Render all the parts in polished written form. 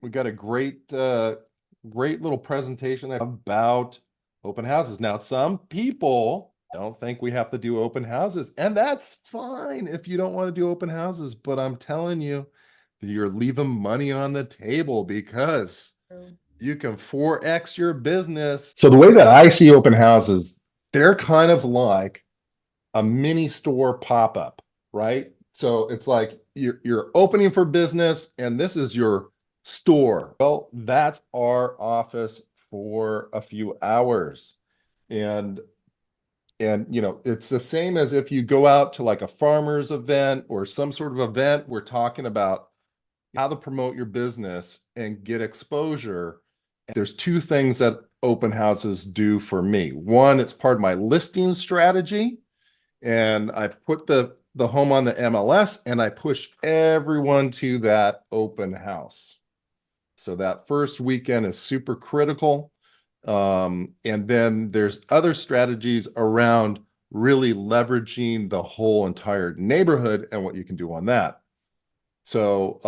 We got a great little presentation about open houses. Now, some people don't think we have to do open houses, and that's fine if you don't want to do open houses. But I'm telling you, you're leaving money on the table because you can 4x your business. So the way that I see open houses, they're kind of like a mini store pop-up, right? So it's like you're opening for business and this is your store. Well, that's our office for a few hours. And it's the same as if you go out to like a farmer's event or some sort of event. We're talking about how to promote your business and get exposure. There's two things that open houses do for me. One, it's part of my listing strategy, and I put the home on the MLS and I push everyone to that open house. So that first weekend is super critical. And then there's other strategies around really leveraging the whole entire neighborhood and what you can do on that. So,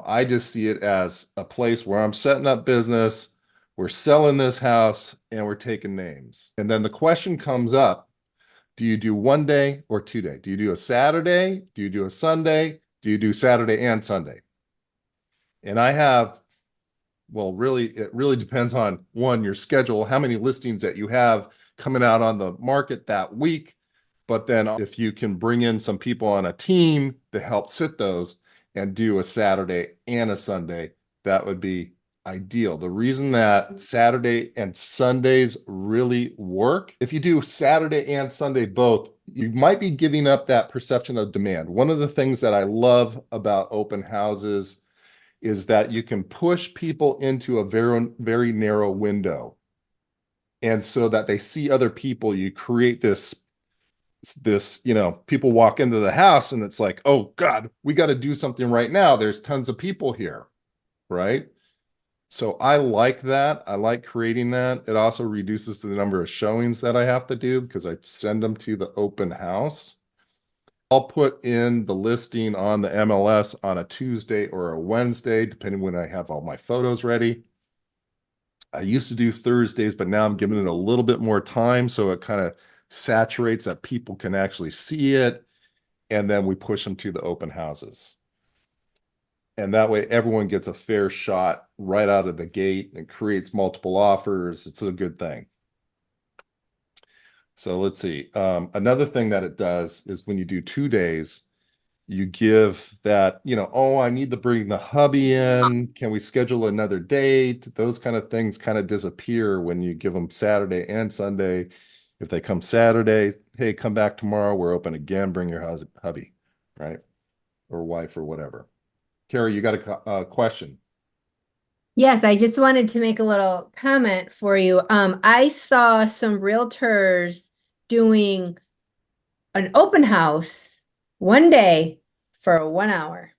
I just see it as a place where I'm setting up business, we're selling this house, and we're taking names. And then the question comes up, do you do 1 day or 2 day? Do you do a Saturday? Do you do a Sunday? Do you do Saturday and Sunday? And really, it really depends on one, your schedule, how many listings that you have coming out on the market that week. But then if you can bring in some people on a team to help sit those and do a Saturday and a Sunday, that would be ideal. The reason that Saturday and Sundays really work, if you do Saturday and Sunday both, you might be giving up that perception of demand. One of the things that I love about open houses is that you can push people into a very, very narrow window. And so that they see other people, you create this, people walk into the house and it's like, oh God, we got to do something right now. There's tons of people here, right? So I like that. I like creating that. It also reduces the number of showings that I have to do because I send them to the open house. I'll put in the listing on the MLS on a Tuesday or a Wednesday, depending when I have all my photos ready. I used to do Thursdays, but now I'm giving it a little bit more time so it kind of saturates that people can actually see it. And then we push them to the open houses. And that way everyone gets a fair shot right out of the gate and creates multiple offers. It's a good thing. So let's see. Another thing that it does is when you do 2 days, you give that, oh, I need to bring the hubby in. Can we schedule another date? Those kind of things kind of disappear when you give them Saturday and Sunday. If they come Saturday, hey, come back tomorrow. We're open again. Bring your hubby, right? Or wife or whatever. Carrie, you got a question? Yes, I just wanted to make a little comment for you. I saw some realtors doing an open house one day for 1 hour.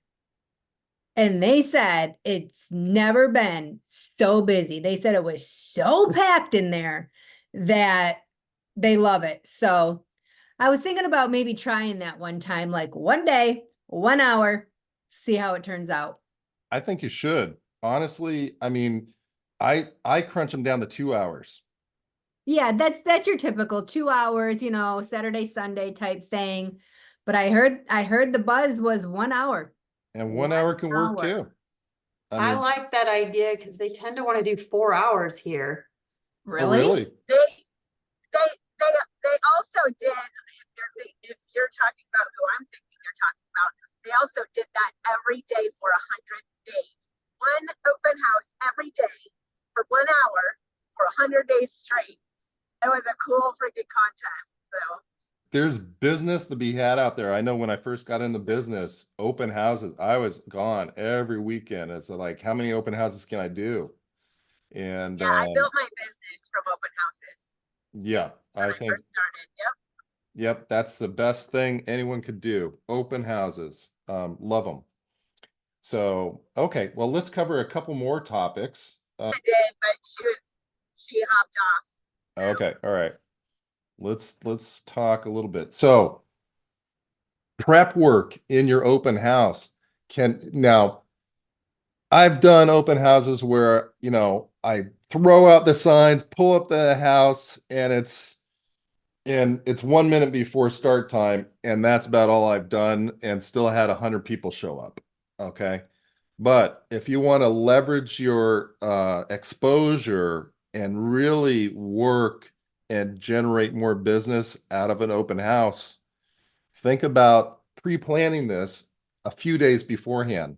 And they said it's never been so busy. They said it was so packed in there that they love it. So I was thinking about maybe trying that one time, like one day, 1 hour, see how it turns out. I think you should. Honestly, I mean, I crunch them down to 2 hours. Yeah, that's your typical 2 hours, Saturday, Sunday type thing. But I heard the buzz was 1 hour. And 1 hour can work 1 hour. too. I I mean, like that idea because they tend to want to do 4 hours here. oh, Really? really? They also did, if you're talking about who I'm thinking you're talking about, they also did that every day for 100 days. One open house every day for 1 hour for 100 days straight. It was a cool freaking contest. So There's business to be had out there. I know when I first got into business, open houses, I was gone every weekend. It's like, how many open houses can I do? And yeah, I built my business from open houses yeah, when I I think, first started. Yep. yep, that's the best thing anyone could do. Open houses. Love them. So, okay, well, let's cover a couple more topics. I did, but she hopped off. So. Okay, all right. Let's talk a little bit. So, prep work in your open house can now I've done open houses where, I throw out the signs, pull up the house, and it's 1 minute before start time, and that's about all I've done, and still had 100 people show up. Okay. But if you want to leverage your exposure and really work and generate more business out of an open house, think about pre-planning this a few days beforehand,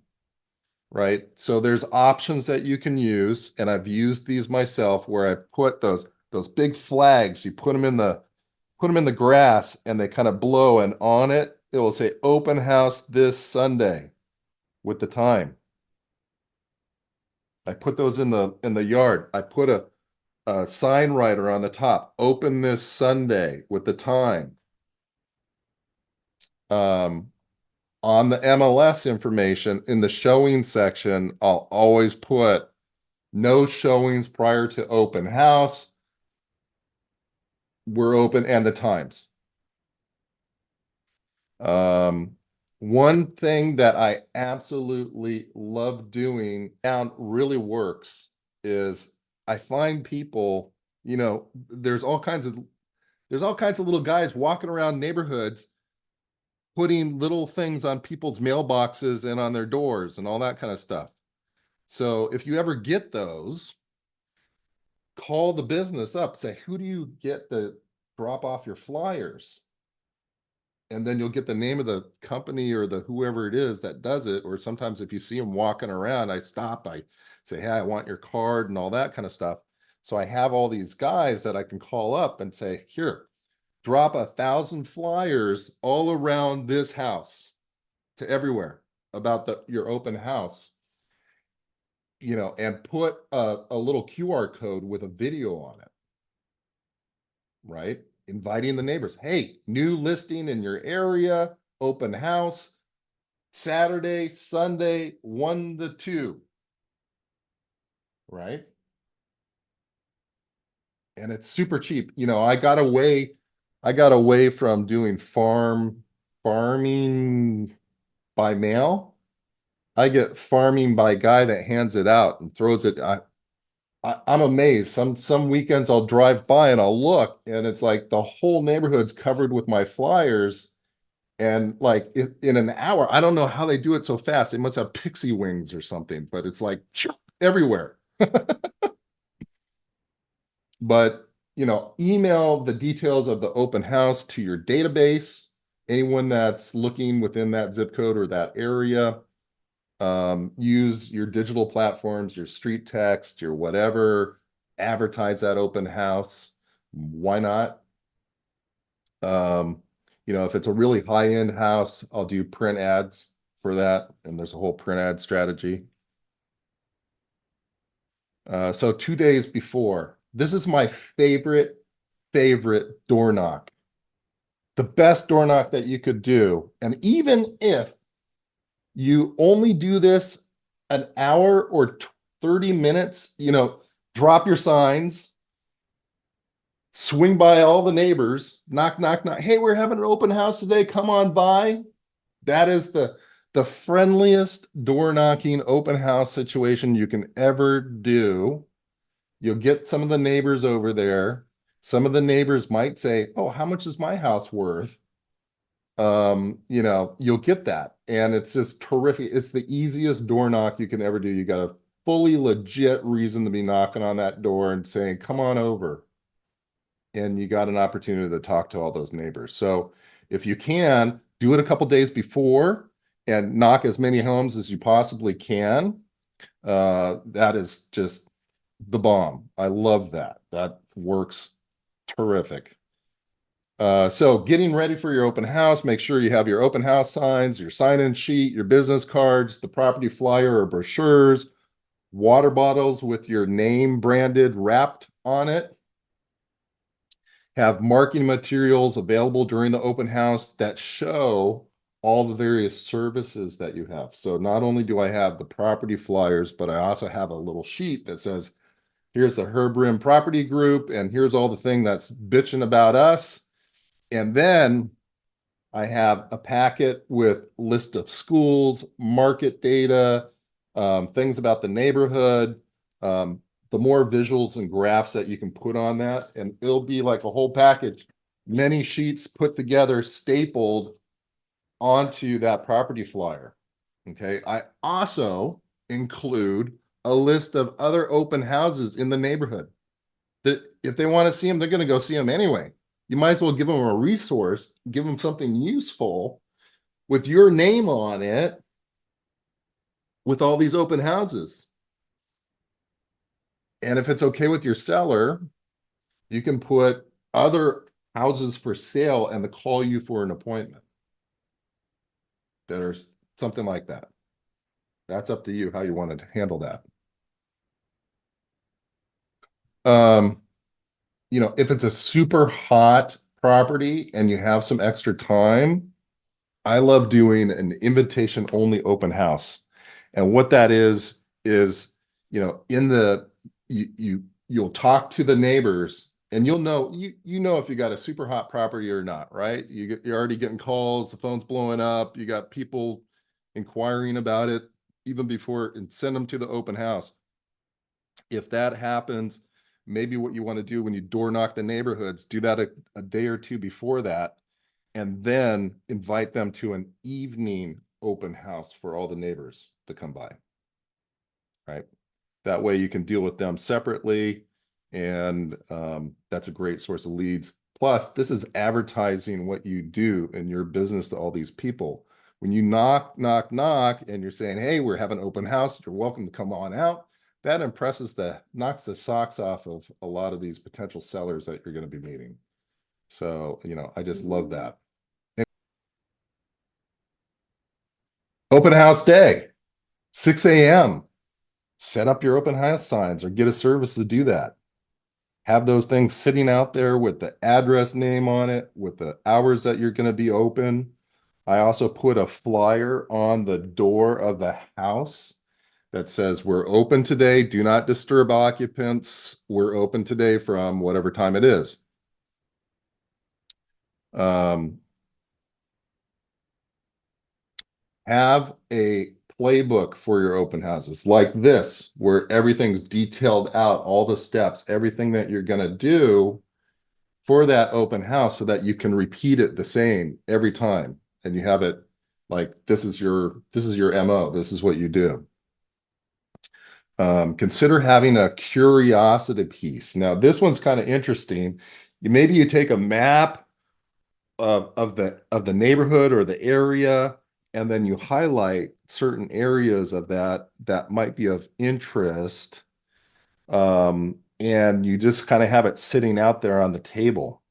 right? So there's options that you can use, and I've used these myself where I put those big flags, you put them in the grass and they kind of blow, and on it it will say open house this Sunday with the time. I put those in the yard. I put a sign writer on the top, open this Sunday with the time. On the MLS information in the showing section, I'll always put no showings prior to open house. We're open, and the times. One thing that I absolutely love doing and really works is I find people, there's all kinds of little guys walking around neighborhoods putting little things on people's mailboxes and on their doors and all that kind of stuff. So if you ever get those, call the business up, say, who do you get to drop off your flyers? And then you'll get the name of the company or the whoever it is that does it. Or sometimes if you see them walking around, I stop, I say, hey, I want your card and all that kind of stuff. So I have all these guys that I can call up and say, here, drop 1,000 flyers all around this house to everywhere about your open house, and put a little QR code with a video on it, right? Inviting the neighbors. Hey, new listing in your area, open house, Saturday, Sunday, 1 to 2, right? And it's super cheap. I got away from doing farming by mail. I get farming by guy that hands it out and throws it. I'm amazed. Some weekends I'll drive by and I'll look, and it's like the whole neighborhood's covered with my flyers. And like in an hour, I don't know how they do it so fast. They must have pixie wings or something, but it's like everywhere. But email the details of the open house to your database. Anyone that's looking within that zip code or that area. Use your digital platforms, your street text, your whatever, advertise that open house. Why not? If it's a really high-end house, I'll do print ads for that, and there's a whole print ad strategy. So 2 days before, this is my favorite door knock. The best door knock that you could do. And even if you only do this an hour or 30 minutes, drop your signs, swing by all the neighbors, knock, knock, knock. Hey, we're having an open house today. Come on by. That is the friendliest door knocking open house situation you can ever do. You'll get some of the neighbors over there. Some of the neighbors might say, oh, how much is my house worth? You'll get that. And it's just terrific. It's the easiest door knock you can ever do. You got a fully legit reason to be knocking on that door and saying, come on over. And you got an opportunity to talk to all those neighbors. So if you can, do it a couple days before and knock as many homes as you possibly can. That is just the bomb. I love that. That works terrific. So getting ready for your open house, make sure you have your open house signs, your sign-in sheet, your business cards, the property flyer or brochures, water bottles with your name branded wrapped on it. Have marketing materials available during the open house that show all the various services that you have. So not only do I have the property flyers, but I also have a little sheet that says, here's the Herb Rim Property Group, and here's all the thing that's bitching about us. And then I have a packet with list of schools, market data, things about the neighborhood, the more visuals and graphs that you can put on that, and it'll be like a whole package, many sheets put together, stapled onto that property flyer. Okay, I also include a list of other open houses in the neighborhood that if they want to see them, they're going to go see them anyway. You might as well give them a resource, give them something useful with your name on it with all these open houses. And if it's okay with your seller, you can put other houses for sale and to call you for an appointment. There's something like that. That's up to you how you want to handle that. You know, if it's a super hot property and you have some extra time, I love doing an invitation only open house. And what that is, you know, in the, you'll talk to the neighbors and you'll know, you know, if you got a super hot property or not, right? You're already getting calls, the phone's blowing up, you got people inquiring about it even before, and send them to the open house. If that happens, maybe what you want to do when you door knock the neighborhoods, do that a day or two before that, and then invite them to an evening open house for all the neighbors to come by. Right? That way you can deal with them separately, and that's a great source of leads. Plus, this is advertising what you do in your business to all these people. When you knock, and you're saying, hey, we're having an open house, you're welcome to come on out. That knocks the socks off of a lot of these potential sellers that you're going to be meeting. So, you know, I just love that. Open house day, 6 a.m. Set up your open house signs or get a service to do that. Have those things sitting out there with the address name on it, with the hours that you're going to be open. I also put a flyer on the door of the house that says, we're open today, do not disturb occupants. We're open today from whatever time it is. Have a playbook for your open houses like this, where everything's detailed out, all the steps, everything that you're going to do for that open house, so that you can repeat it the same every time. And you have it like, this is your MO, this is what you do. Consider having a curiosity piece. Now, this one's kind of interesting. Maybe you take a map of the neighborhood or the area, and then you highlight certain areas of that might be of interest. And you just kind of have it sitting out there on the table.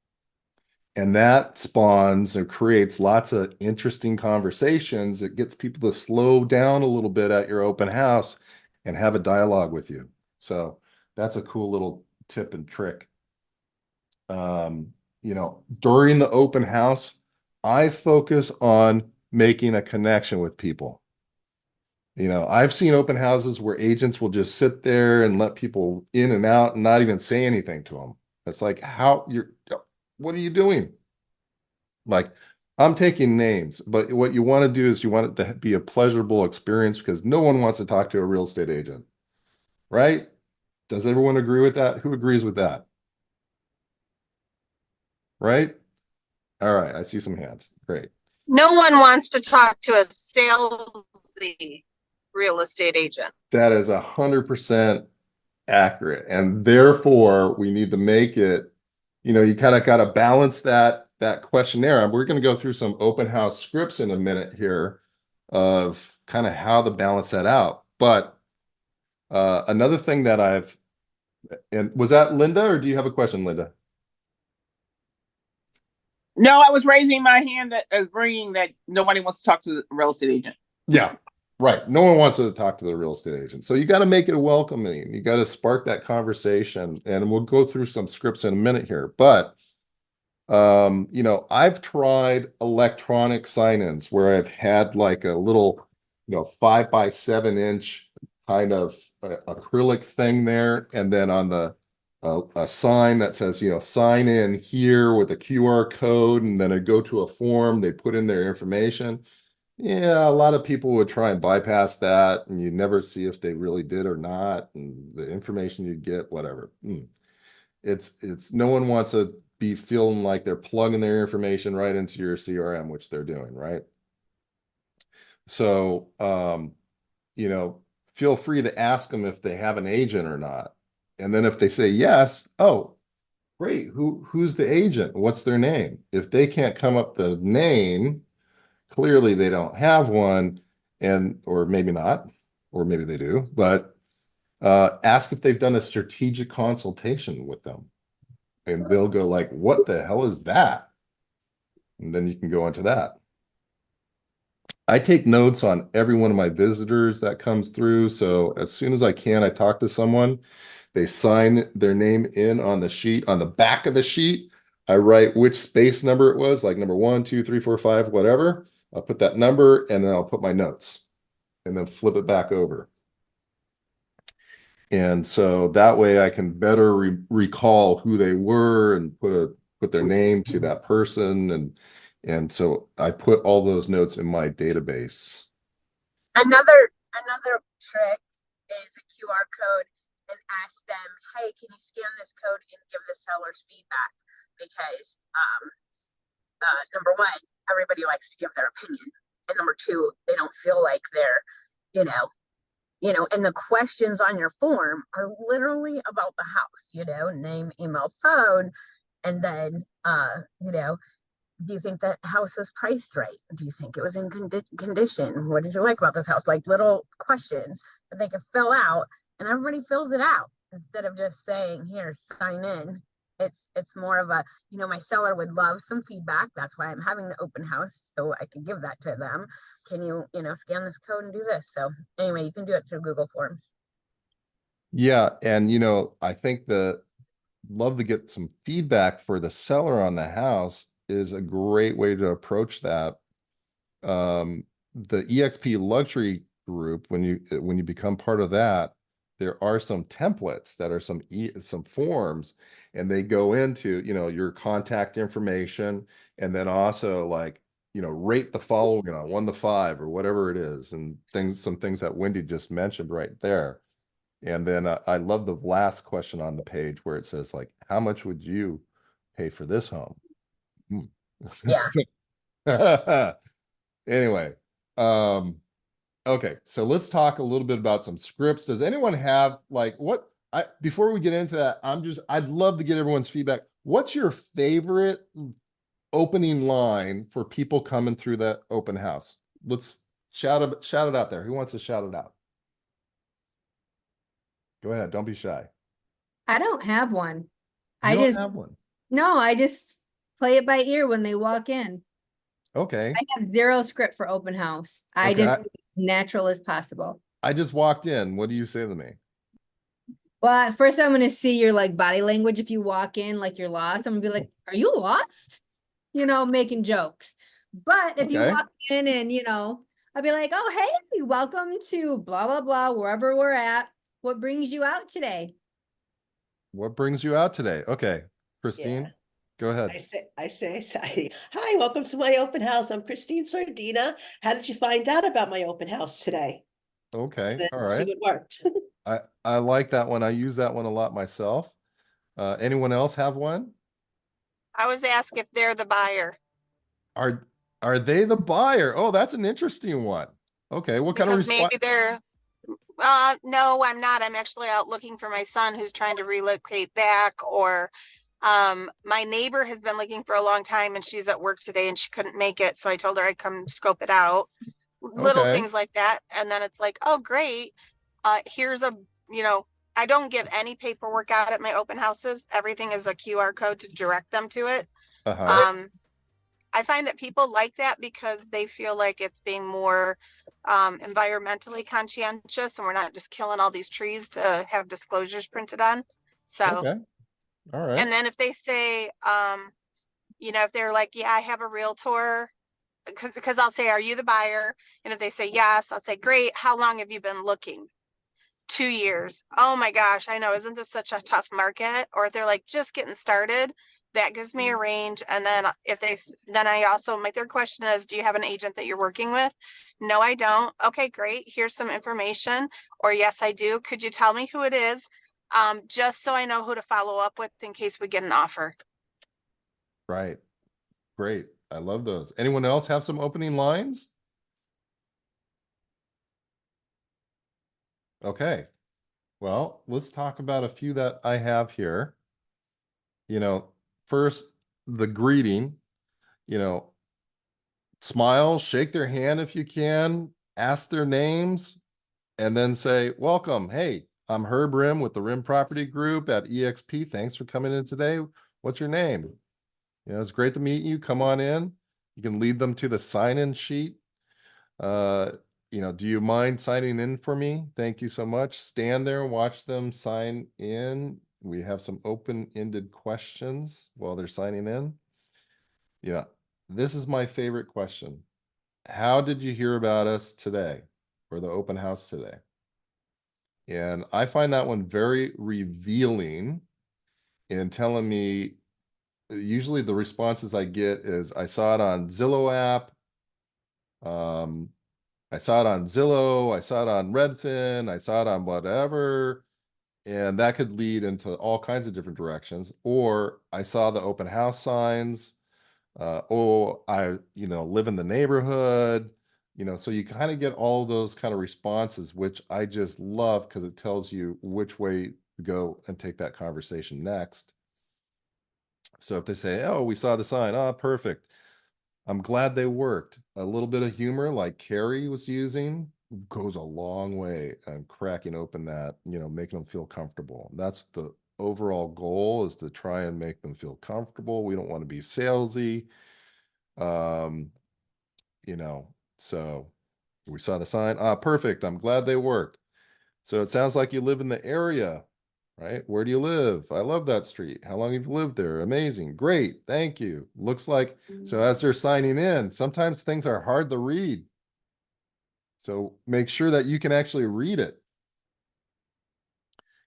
And that spawns or creates lots of interesting conversations. It gets people to slow down a little bit at your open house and have a dialogue with you. So that's a cool little tip and trick. You know, during the open house, I focus on making a connection with people. You know, I've seen open houses where agents will just sit there and let people in and out and not even say anything to them. It's like, what are you doing? Like, I'm taking names, but what you want to do is you want it to be a pleasurable experience, because no one wants to talk to a real estate agent, right? Does everyone agree with that? Who agrees with that? Right? All right, I see some hands. Great. No one wants to talk to a salesy real estate agent. That is 100% accurate. And therefore, we need to make it, you know, you kind of got to balance that questionnaire. We're going to go through some open house scripts in a minute here of kind of how to balance that out. But another thing that and was that Linda, or do you have a question, Linda? No, I was raising my hand, that agreeing that nobody wants to talk to the real estate agent. Yeah, right. No one wants to talk to the real estate agent. So you got to make it welcoming. You got to spark that conversation. And we'll go through some scripts in a minute here. But, you know, I've tried electronic sign-ins where I've had like a little, you know, 5x7-inch kind of acrylic thing there. And then on the a sign that says, you know, sign in here with a QR code, and then I go to a form, they put in their information. Yeah, a lot of people would try and bypass that, and you never see if they really did or not, and the information you get, whatever. It's no one wants to be feeling like they're plugging their information right into your CRM, which they're doing, right? So, you know, feel free to ask them if they have an agent or not. And then if they say yes, oh, great. Who's the agent? What's their name? If they can't come up the name, clearly they don't have one, and or maybe not, or maybe they do, but ask if they've done a strategic consultation with them. And they'll go like, what the hell is that? And then you can go into that. I take notes on every one of my visitors that comes through. So as soon as I can, I talk to someone. They sign their name in on the sheet. On the back of the sheet, I write which space number it was, like number 1, 2, 3, 4, 5, whatever. I'll put that number and then I'll put my notes and then flip it back over. And so that way I can better recall who they were and put their name to that person. And so I put all those notes in my database. Another trick is a QR code and ask them, hey, can you scan this code and give the sellers feedback? Because number one, everybody likes to give their opinion. And number two, they don't feel like they're, and the questions on your form are literally about the house, name, email, phone, and then, do you think that house was priced right? Do you think it was in condition? What did you like about this house? Like little questions that they can fill out, and everybody fills it out instead of just saying, here, sign in. It's more of a, my seller would love some feedback. That's why I'm having the open house, so I can give that to them. Can you, scan this code and do this? So anyway, you can do it through Google Forms. Yeah, and I think love to get some feedback for the seller on the house is a great way to approach that. The EXP luxury group, when you become part of that, there are some templates that are some forms, and they go into your contact information, and then also like rate the following on 1 to 5 or whatever it is, and some things that Wendy just mentioned right there. And then I love the last question on the page where it says like, how much would you pay for this home? Yeah. Anyway, okay, so let's talk a little bit about some scripts. Does anyone have like before we get into that, I'd love to get everyone's feedback. What's your favorite opening line for people coming through that open house? Let's shout it out there. Who wants to shout it out? Go ahead, don't be shy. I don't have one. You don't have one. No, I just play it by ear when they walk in. Okay. I have zero script for open house. I Okay. just be as natural as possible. I just walked in. What do you say to me? Well, at first I'm gonna see your like body language if you walk in like you're lost. I'm gonna be like, are you lost? Making jokes. But if you Okay. walk in and I'll be like, oh hey, welcome to blah blah blah, wherever we're at. What brings you out today? What brings you out today? Okay. Christine, Yeah. go ahead. I say, hi, welcome to my open house. I'm Christine Sardina. How did you find out about my open house today? Okay. Then All see right. what worked. I like that one. I use that one a lot myself. Anyone else have one? I was asked if they're the buyer Are they the buyer? Oh, that's an interesting one. Okay. What kind of because response? maybe they're, no, I'm not. I'm actually out looking for my son who's trying to relocate back, or my neighbor has been looking for a long time and she's at work today and she couldn't make it. So I told her I'd come scope it out. Little Okay. things like that. And then it's like, oh, great. Here's I don't give any paperwork out at my open houses. Everything is a QR code to direct them to it. Uh-huh. I find that people like that because they feel like it's being more environmentally conscientious, and we're not just killing all these trees to have disclosures printed on. So, Okay. All right. and then if they say, if they're like, yeah, I have a realtor, because I'll say, are you the buyer? And if they say yes, I'll say, great. How long have you been looking? 2 years. Oh my gosh, I know. Isn't this such a tough market? Or if they're like just getting started, that gives me a range. And then if then I also, my third question is, do you have an agent that you're working with? No, I don't. Okay, great. Here's some information. Or yes, I do. Could you tell me who it is? Just so I know who to follow up with in case we get an offer. Right. Great. I love those. Anyone else have some opening lines? Okay. Well, let's talk about a few that I have here. First, the greeting, smile, shake their hand if you can, ask their names, and then say, welcome. Hey, I'm Herb Rim with the Rim Property Group at EXP. Thanks for coming in today. What's your name? It's great to meet you. Come on in. You can lead them to the sign-in sheet. Do you mind signing in for me? Thank you so much. Stand there and watch them sign in. We have some open-ended questions while they're signing in. Yeah, this is my favorite question. How did you hear about us today or the open house today? And I find that one very revealing in telling me, usually the responses I get is, I saw it on Zillow app. I saw it on Zillow, I saw it on Redfin, I saw it on whatever. And that could lead into all kinds of different directions. Or I saw the open house signs. I live in the neighborhood. So you kind of get all those kind of responses, which I just love because it tells you which way to go and take that conversation next. So if they say, oh, we saw the sign, oh, perfect. I'm glad they worked. A little bit of humor like Carrie was using goes a long way and cracking open that, making them feel comfortable. That's the overall goal, is to try and make them feel comfortable. We don't want to be salesy. So we saw the sign. Ah, perfect. I'm glad they worked. So it sounds like you live in the area, right? Where do you live? I love that street. How long have you lived there? Amazing. Great. Thank you. Looks like, so as they're signing in, sometimes things are hard to read. So make sure that you can actually read it.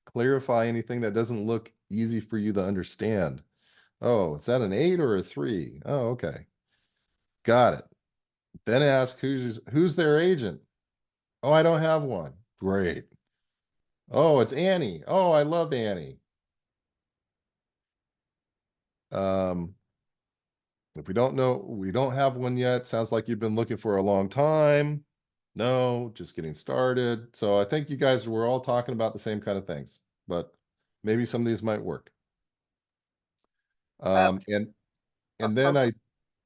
Clarify anything that doesn't look easy for you to understand. Oh, is that an 8 or a 3? Oh, okay. Got it. Then ask who's their agent. Oh, I don't have one. Great. Oh, it's Annie. Oh, I love Annie. If we don't have one yet. Sounds like you've been looking for a long time. No, just getting started. So I think you guys were all talking about the same kind of things, but maybe some of these might work. And then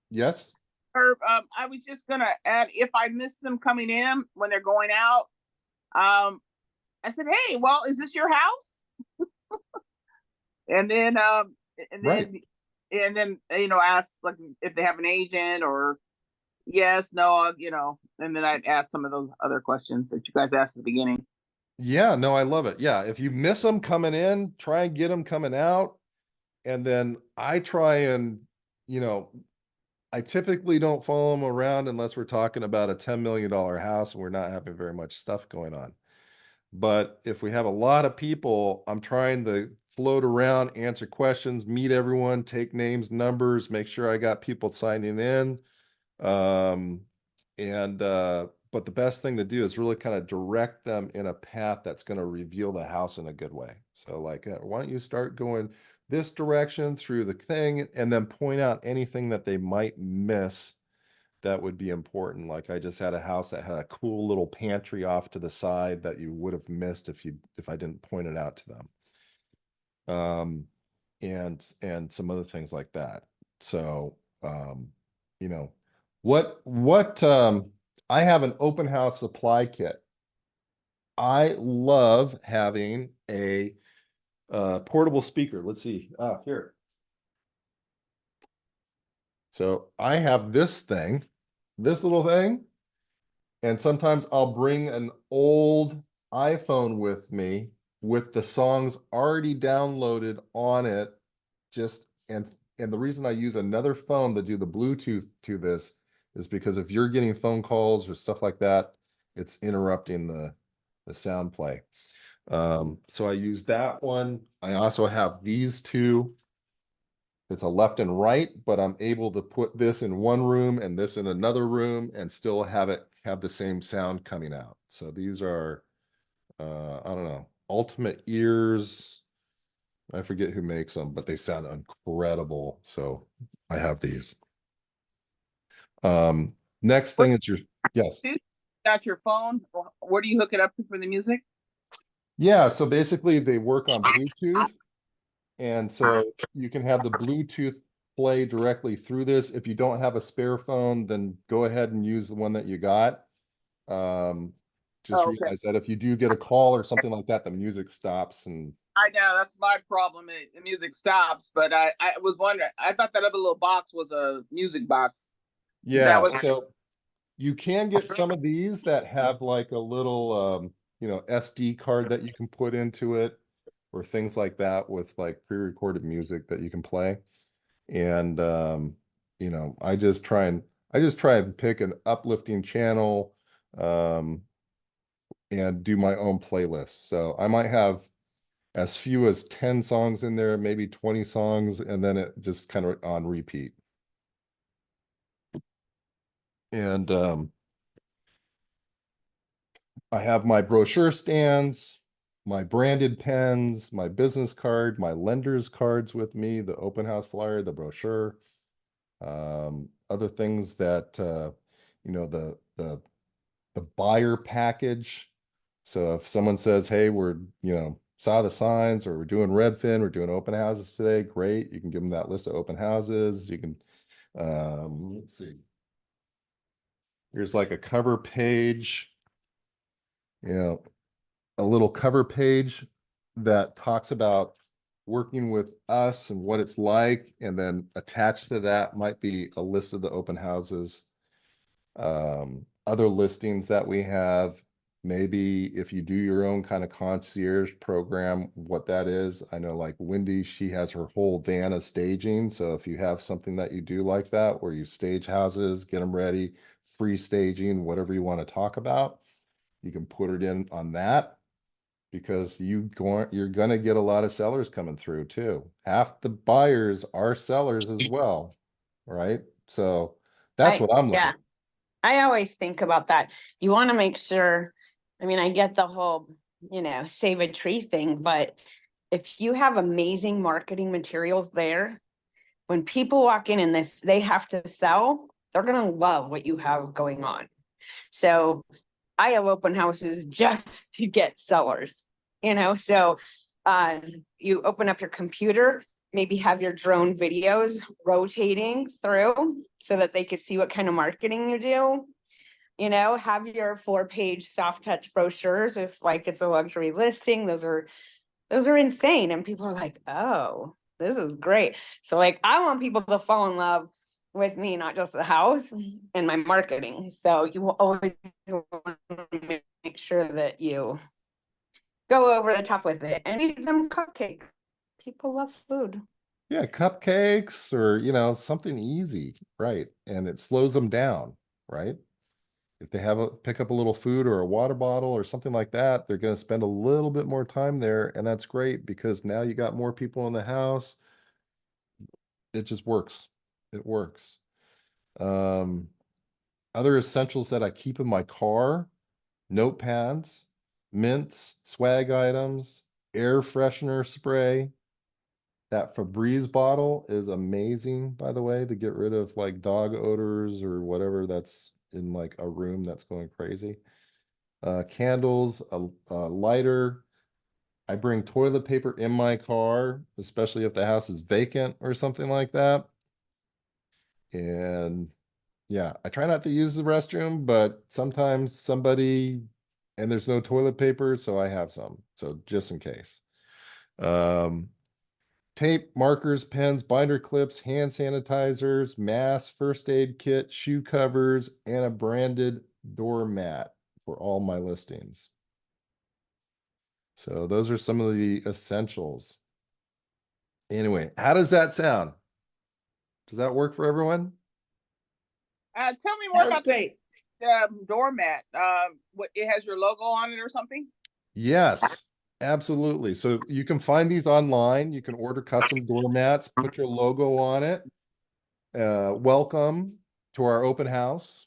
yes. Herb, I was just gonna add, if I miss them coming in when they're going out, I said, hey, well, is this your house? and then Right. ask like if they have an agent, or yes, no, and then I'd ask some of those other questions that you guys asked at the beginning. Yeah, no, I love it. Yeah, if you miss them coming in, try and get them coming out. And then I try and, I typically don't follow them around unless we're talking about a $10 million house and we're not having very much stuff going on. But if we have a lot of people, I'm trying to float around, answer questions, meet everyone, take names, numbers, make sure I got people signing in. But the best thing to do is really kind of direct them in a path that's going to reveal the house in a good way. So like, why don't you start going this direction through the thing, and then point out anything that they might miss that would be important. Like I just had a house that had a cool little pantry off to the side that you would have missed if I didn't point it out to them. And some other things like that. So, what I have an open house supply kit. I love having a portable speaker. Let's see. Here. So I have this little thing, and sometimes I'll bring an old iPhone with me with the songs already downloaded on it. And the reason I use another phone to do the Bluetooth to this is because if you're getting phone calls or stuff like that, it's interrupting the sound play. So I use that one. I also have these two. it's a left and right, but I'm able to put this in one room and this in another room and still have it have the same sound coming out. So these are, I don't know, Ultimate Ears. I forget who makes them, but they sound incredible. So I have these. Next thing is your, yes. Got your phone? Where do you hook it up to for the music? Yeah, so basically they work on Bluetooth. And so you can have the Bluetooth play directly through this. If you don't have a spare phone, then go ahead and use the one that you got. Just Oh, okay. realize that if you do get a call or something like that, the music stops and I know that's my problem. The music stops, but I was wondering. I thought that other little box was a music box. yeah, That was so you can get some of these that have like a little SD card that you can put into it or things like that with like pre-recorded music that you can play. And I just try and pick an uplifting channel and do my own playlist. So I might have as few as 10 songs in there, maybe 20 songs, and then it just kind of on repeat. And I have my brochure stands, my branded pens, my business card, my lender's cards with me, the open house flyer, the brochure, other things that the buyer package. So if someone says, hey, we're saw the signs or we're doing Redfin, we're doing open houses today, great. You can give them that list of open houses. You can let's see. Here's like a cover page. A little cover page that talks about working with us and what it's like, and then attached to that might be a list of the open houses, other listings that we have. Maybe if you do your own kind of concierge program, what that is. I know like Wendy, she has her whole van of staging. So if you have something that you do like that, where you stage houses, get them ready, free staging, whatever you want to talk about, you can put it in on that, because you're gonna get a lot of sellers coming through too. Half the buyers are sellers as well, right? So that's what I'm looking Yeah, at. I always think about that. You want to make sure, I mean, I get the whole, save a tree thing, but if you have amazing marketing materials there, when people walk in and if they have to sell, they're going to love what you have going on. So I have open houses just to get sellers, so you open up your computer, maybe have your drone videos rotating through so that they could see what kind of marketing you do. Have your 4-page soft touch brochures if like it's a luxury listing. Those are insane. And people are like, oh, this is great. So like I want people to fall in love with me, not just the house and my marketing. So you will always want to make sure that you go over the top with it and eat them cupcakes. People love food. Yeah, cupcakes or something easy, right? And it slows them down, right? If they pick up a little food or a water bottle or something like that, they're going to spend a little bit more time there, and that's great because now you got more people in the house. It just works. It works. Um, Other essentials that I keep in my car: notepads, mints, swag items, air freshener spray. That Febreze bottle is amazing, by the way, to get rid of like dog odors or whatever that's in like a room that's going crazy. Candles, a lighter. I bring toilet paper in my car, especially if the house is vacant or something like that. And yeah, I try not to use the restroom, but sometimes and there's no toilet paper, so I have some. So just in case. Um, Tape, markers, pens, binder clips, hand sanitizers, masks, first aid kit, shoe covers, and a branded doormat for all my listings. So those are some of the essentials. Anyway, how does that sound? Does that work for everyone? tell me more Sounds about great. the doormat. What, it has your logo on it or something? Yes. Absolutely. So you can find these online. You can order custom doormats, put your logo on it. Welcome to our open house,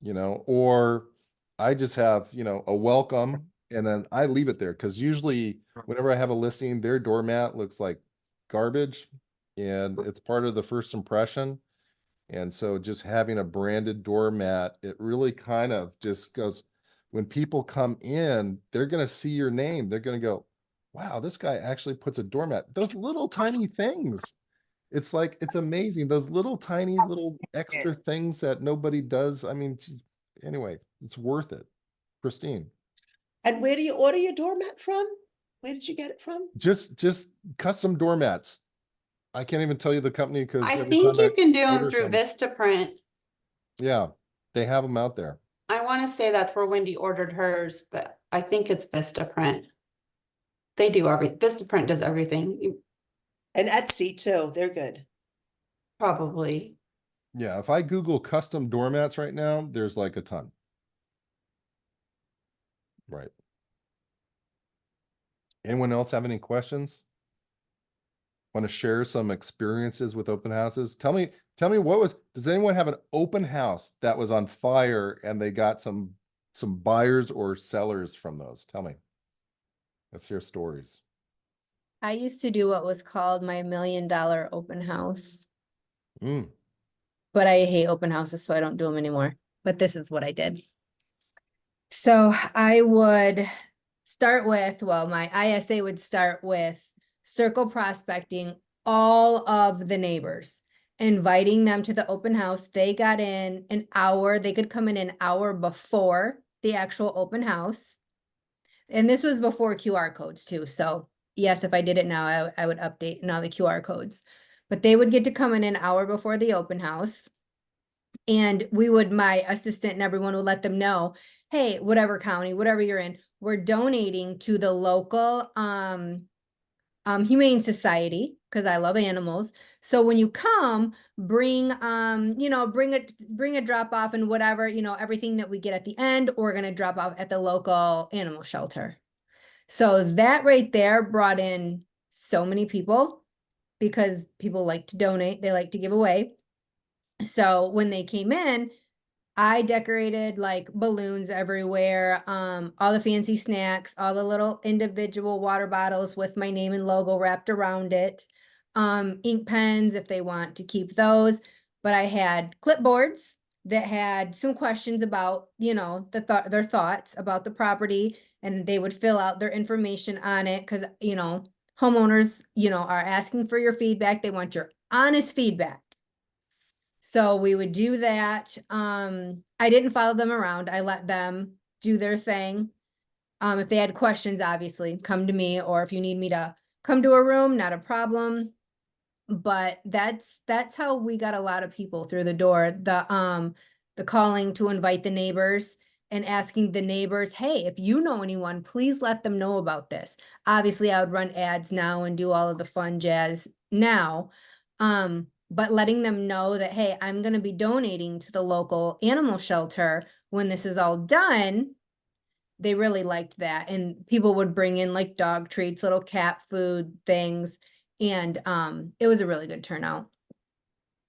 or I just have, a welcome and then I leave it there because usually whenever I have a listing, their doormat looks like garbage and it's part of the first impression. And so just having a branded doormat, it really kind of just goes, when people come in, they're going to see your name. They're going to go, wow, this guy actually puts a doormat. Those little tiny things. It's like, it's amazing. Those little tiny little extra things that nobody does. I mean, anyway, it's worth it. Christine, And where do you order your doormat from? Where did you get it from? just custom doormats. I can't even tell you the company because I every think time you can do them order through some- Vistaprint. Yeah, they have them out there. I want to say that's where Wendy ordered hers, but I think it's Vistaprint. They do Vistaprint does everything. And Etsy too. They're good. Probably. Yeah, if I Google custom doormats right now, there's like a ton. Right. Anyone else have any questions? Want to share some experiences with open houses? Tell me does anyone have an open house that was on fire and they got some buyers or sellers from those? Tell me. Let's hear stories. I used to do what was called my $1 million open house, Mm, but I hate open houses, so I don't do them anymore. But this is what I did. So I would start with, well, my ISA would start with circle prospecting all of the neighbors, inviting them to the open house. They got in an hour, they could come in an hour before the actual open house. And this was before QR codes too. So yes, if I did it now, I would update now the QR codes. But they would get to come in an hour before the open house. And my assistant and everyone would let them know, hey, whatever county, whatever you're in, we're donating to the local humane society because I love animals. So when you come, bring bring a drop off and whatever, everything that we get at the end, we're gonna drop off at the local animal shelter. So that right there brought in so many people because people like to donate, they like to give away. So when they came in, I decorated like balloons everywhere, all the fancy snacks, all the little individual water bottles with my name and logo wrapped around it, ink pens if they want to keep those. But I had clipboards that had some questions about, their thoughts about the property, and they would fill out their information on it because, homeowners, are asking for your feedback. They want your honest feedback. So we would do that. I didn't follow them around. I let them do their thing. If they had questions, obviously come to me, or if you need me to come to a room, not a problem. But that's how we got a lot of people through the door. The calling to invite the neighbors and asking the neighbors, hey, if you know anyone, please let them know about this. Obviously, I would run ads now and do all of the fun jazz now. But letting them know that, hey, I'm going to be donating to the local animal shelter when this is all done. They really liked that. And people would bring in like dog treats, little cat food things. And it was a really good turnout.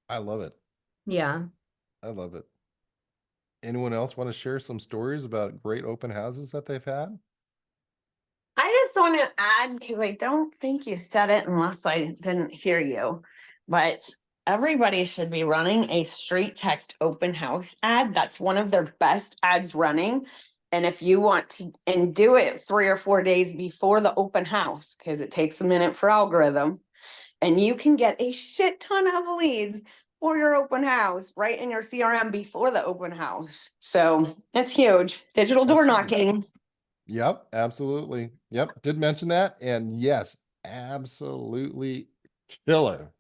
I love it. Yeah. I love it. Anyone else want to share some stories about great open houses that they've had? I just want to add, because I don't think you said it unless I didn't hear you, but everybody should be running a street text open house ad. That's one of their best ads running. And if you want to, and do it 3 or 4 days before the open house, because it takes a minute for algorithm, and you can get a shit ton of leads for your open house right in your CRM before the open house. So it's huge. Digital door That's huge. knocking. Yep, absolutely. Yep, did mention that. And yes, absolutely killer.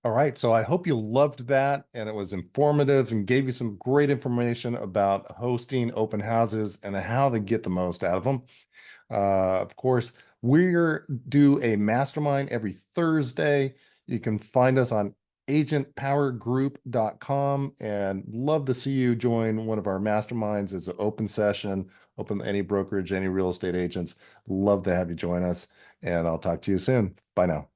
All right, so I hope you loved that and it was informative and gave you some great information about hosting open houses and how to get the most out of them. Of course, we're do a mastermind every Thursday. You can find us on agentpowergroup.com, and love to see you join one of our masterminds. It's an open session, open to any brokerage, any real estate agents. Love to have you join us, and I'll talk to you soon. Bye now.